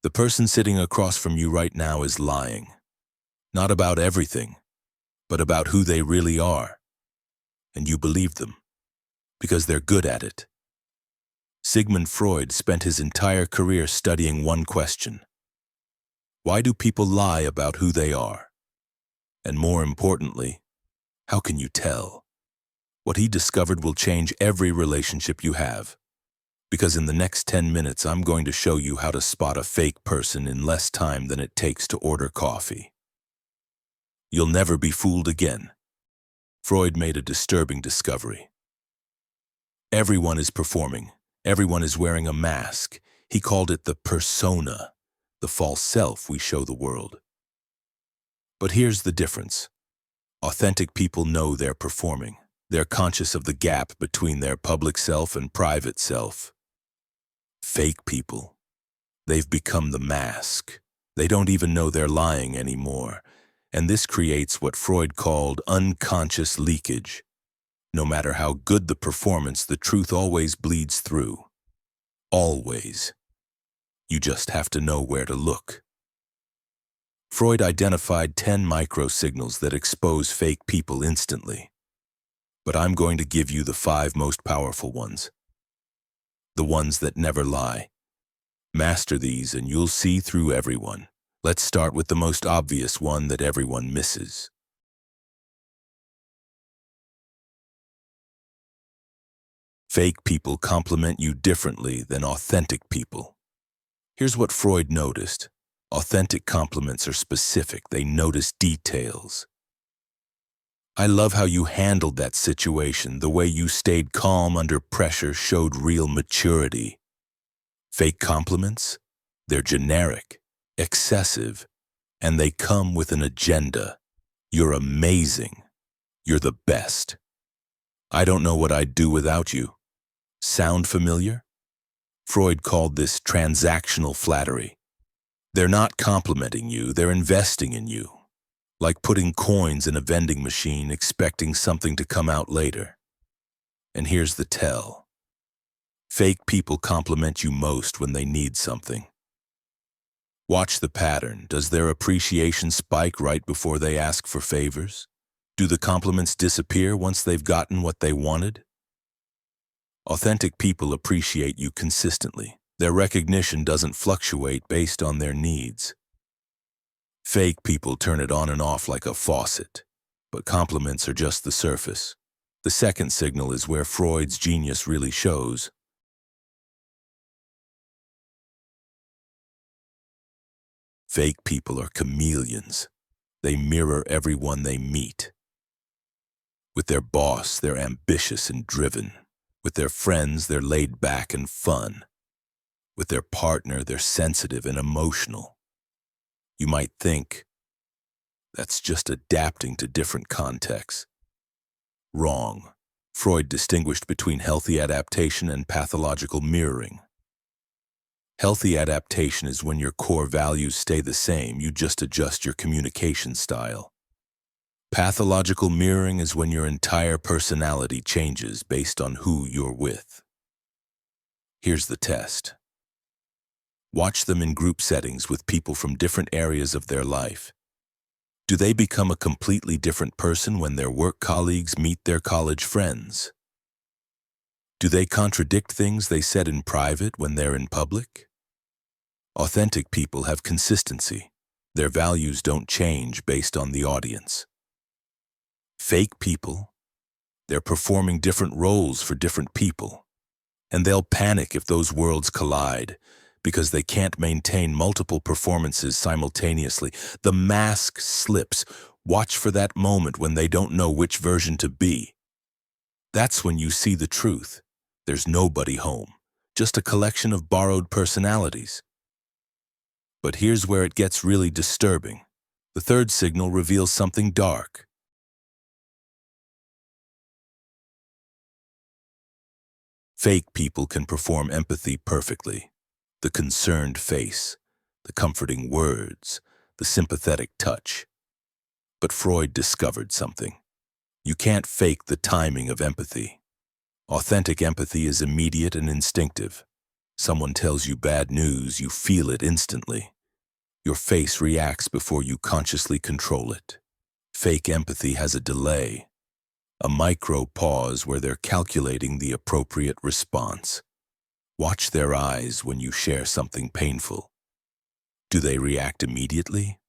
The person sitting across from you right now is lying. Not about everything, but about who they really are. And you believe them, because they're good at it. Sigmund Freud spent his entire career studying one question. Why do people lie about who they are? And more importantly, how can you tell? What he discovered will change every relationship you have. Because in the next 10 minutes, I'm going to show you how to spot a fake person in less time than it takes to order coffee. You'll never be fooled again. Freud made a disturbing discovery. Everyone is performing. Everyone is wearing a mask. He called it the persona, the false self we show the world. But here's the difference. Authentic people know they're performing. They're conscious of the gap between their public self and private self. Fake people, they've become the mask. They don't even know they're lying anymore. And this creates what Freud called unconscious leakage. No matter how good the performance, the truth always bleeds through. Always. You just have to know where to look. Freud identified 10 microsignals that expose fake people instantly. But I'm going to give you the 5 most powerful ones. The ones that never lie. Master these and you'll see through everyone. Let's start with the most obvious one that everyone misses. Fake people compliment you differently than authentic people. Here's what Freud noticed. Authentic compliments are specific. They notice details. I love how you handled that situation. The way you stayed calm under pressure showed real maturity. Fake compliments? They're generic, excessive, and they come with an agenda. You're amazing. You're the best. I don't know what I'd do without you. Sound familiar? Freud called this transactional flattery. They're not complimenting you, they're investing in you. Like putting coins in a vending machine expecting something to come out later. And here's the tell. Fake people compliment you most when they need something. Watch the pattern. Does their appreciation spike right before they ask for favors? Do the compliments disappear once they've gotten what they wanted? Authentic people appreciate you consistently. Their recognition doesn't fluctuate based on their needs. Fake people turn it on and off like a faucet, but compliments are just the surface. The second signal is where Freud's genius really shows. Fake people are chameleons. They mirror everyone they meet. With their boss, they're ambitious and driven. With their friends, they're laid back and fun. With their partner, they're sensitive and emotional. You might think, that's just adapting to different contexts. Wrong. Freud distinguished between healthy adaptation and pathological mirroring. Healthy adaptation is when your core values stay the same, you just adjust your communication style. Pathological mirroring is when your entire personality changes based on who you're with. Here's the test. Watch them in group settings with people from different areas of their life. Do they become a completely different person when their work colleagues meet their college friends? Do they contradict things they said in private when they're in public? Authentic people have consistency. Their values don't change based on the audience. Fake people, they're performing different roles for different people. And they'll panic if those worlds collide, because they can't maintain multiple performances simultaneously. The mask slips. Watch for that moment when they don't know which version to be. That's when you see the truth. There's nobody home, just a collection of borrowed personalities. But here's where it gets really disturbing. The third signal reveals something dark. Fake people can perform empathy perfectly. The concerned face, the comforting words, the sympathetic touch. But Freud discovered something. You can't fake the timing of empathy. Authentic empathy is immediate and instinctive. Someone tells you bad news, you feel it instantly. Your face reacts before you consciously control it. Fake empathy has a delay, a micro pause where they're calculating the appropriate response. Watch their eyes when you share something painful. Do they react immediately?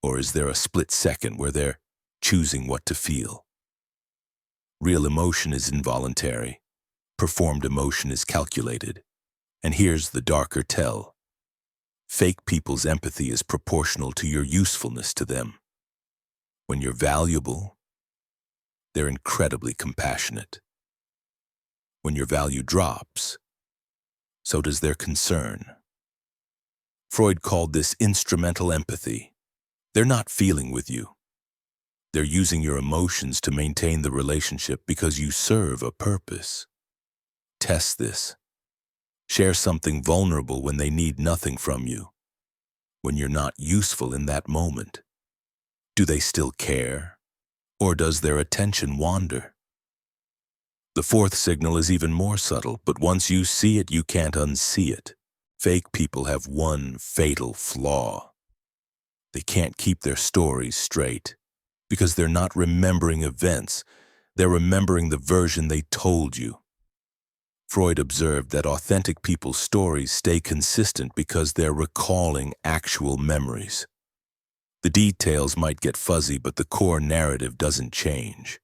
Or is there a split second where they're choosing what to feel? Real emotion is involuntary. Performed emotion is calculated. And here's the darker tell. Fake people's empathy is proportional to your usefulness to them. When you're valuable, they're incredibly compassionate. When your value drops, so does their concern. Freud called this instrumental empathy. They're not feeling with you. They're using your emotions to maintain the relationship because you serve a purpose. Test this. Share something vulnerable when they need nothing from you. When you're not useful in that moment. Do they still care? Or does their attention wander? The fourth signal is even more subtle, but once you see it, you can't unsee it. Fake people have one fatal flaw. They can't keep their stories straight because they're not remembering events. They're remembering the version they told you. Freud observed that authentic people's stories stay consistent because they're recalling actual memories. The details might get fuzzy, but the core narrative doesn't change.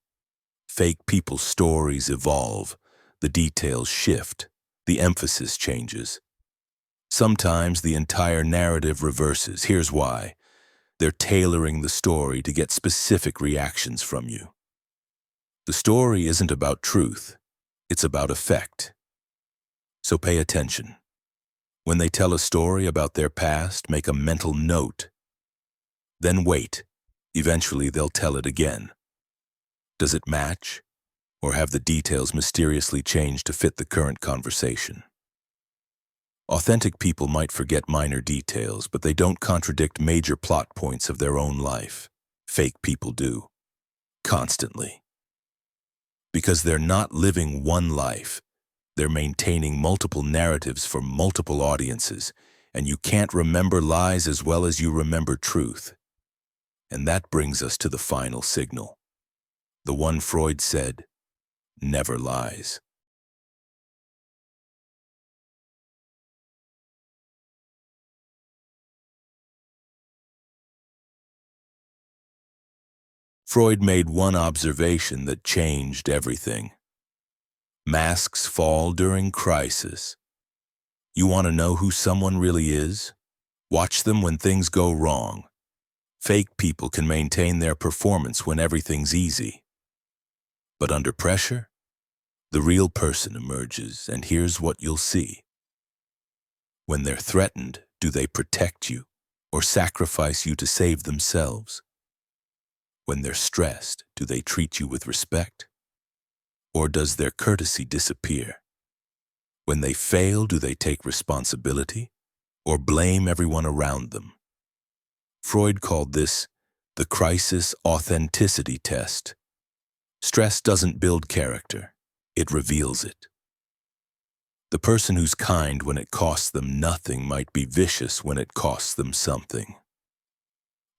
Fake people's stories evolve, the details shift, the emphasis changes. Sometimes the entire narrative reverses. Here's why. They're tailoring the story to get specific reactions from you. The story isn't about truth, it's about effect. So pay attention. When they tell a story about their past, make a mental note. Then wait. Eventually they'll tell it again. Does it match? Or have the details mysteriously changed to fit the current conversation? Authentic people might forget minor details, but they don't contradict major plot points of their own life. Fake people do. Constantly. Because they're not living one life. They're maintaining multiple narratives for multiple audiences, and you can't remember lies as well as you remember truth. And that brings us to the final signal. The one Freud said, never lies. Freud made one observation that changed everything. Masks fall during crisis. You want to know who someone really is? Watch them when things go wrong. Fake people can maintain their performance when everything's easy. But under pressure, the real person emerges, and here's what you'll see. When they're threatened, do they protect you or sacrifice you to save themselves? When they're stressed, do they treat you with respect? Or does their courtesy disappear? When they fail, do they take responsibility or blame everyone around them? Freud called this the crisis authenticity test. Stress doesn't build character, it reveals it. The person who's kind when it costs them nothing might be vicious when it costs them something.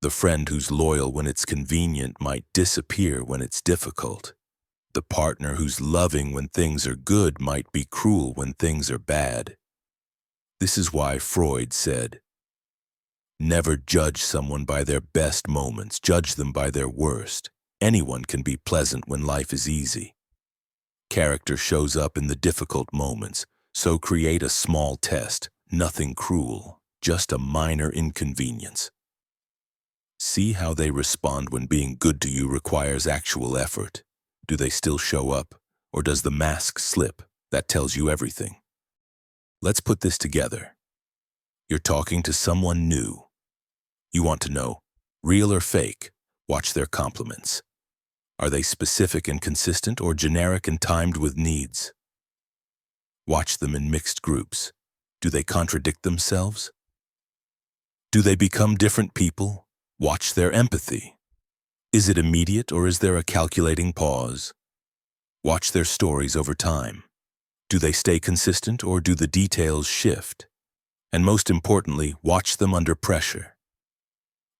The friend who's loyal when it's convenient might disappear when it's difficult. The partner who's loving when things are good might be cruel when things are bad. This is why Freud said, never judge someone by their best moments, judge them by their worst. Anyone can be pleasant when life is easy. Character shows up in the difficult moments, so create a small test, nothing cruel, just a minor inconvenience. See how they respond when being good to you requires actual effort. Do they still show up, or does the mask slip? That tells you everything. Let's put this together. You're talking to someone new. You want to know, real or fake? Watch their compliments. Are they specific and consistent, or generic and timed with needs? Watch them in mixed groups. Do they contradict themselves? Do they become different people? Watch their empathy. Is it immediate, or is there a calculating pause? Watch their stories over time. Do they stay consistent or do the details shift? And most importantly, watch them under pressure.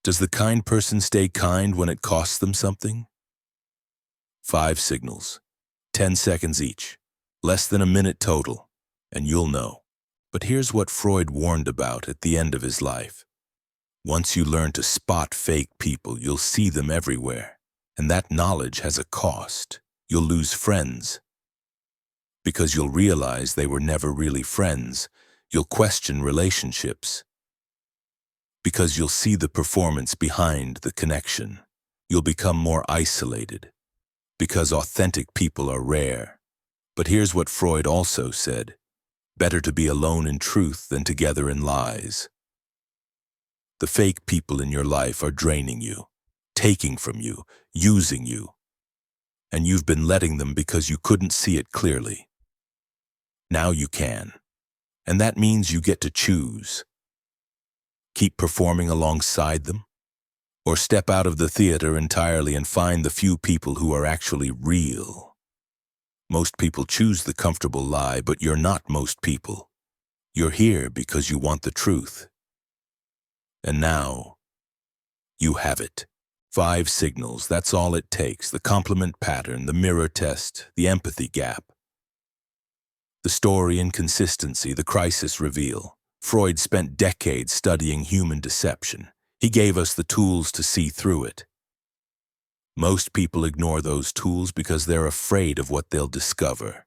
Does the kind person stay kind when it costs them something? 5 signals, 10 seconds each, less than a minute total, and you'll know. But here's what Freud warned about at the end of his life. Once you learn to spot fake people, you'll see them everywhere. And that knowledge has a cost. You'll lose friends. Because you'll realize they were never really friends. You'll question relationships. Because you'll see the performance behind the connection. You'll become more isolated. Because authentic people are rare. But here's what Freud also said. Better to be alone in truth than together in lies. The fake people in your life are draining you, taking from you, using you. And you've been letting them because you couldn't see it clearly. Now you can. And that means you get to choose. Keep performing alongside them, or step out of the theater entirely and find the few people who are actually real. Most people choose the comfortable lie, but you're not most people. You're here because you want the truth. And now, you have it. 5 signals, that's all it takes. The complement pattern, the mirror test, the empathy gap. The story Inconsistency, the crisis reveal. Freud spent decades studying human deception. He gave us the tools to see through it. Most people ignore those tools because they're afraid of what they'll discover.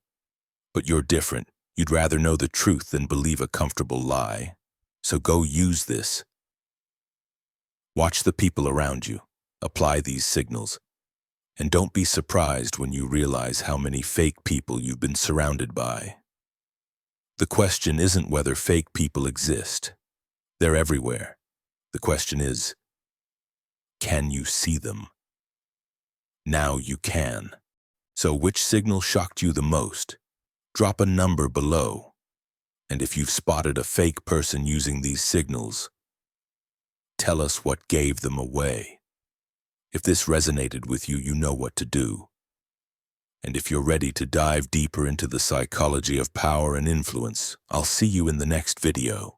But you're different. You'd rather know the truth than believe a comfortable lie. So go use this. Watch the people around you. Apply these signals. And don't be surprised when you realize how many fake people you've been surrounded by. The question isn't whether fake people exist. They're everywhere. The question is, can you see them? Now you can. So which signal shocked you the most? Drop a number below. And if you've spotted a fake person using these signals, tell us what gave them away. If this resonated with you, you know what to do. And if you're ready to dive deeper into the psychology of power and influence, I'll see you in the next video.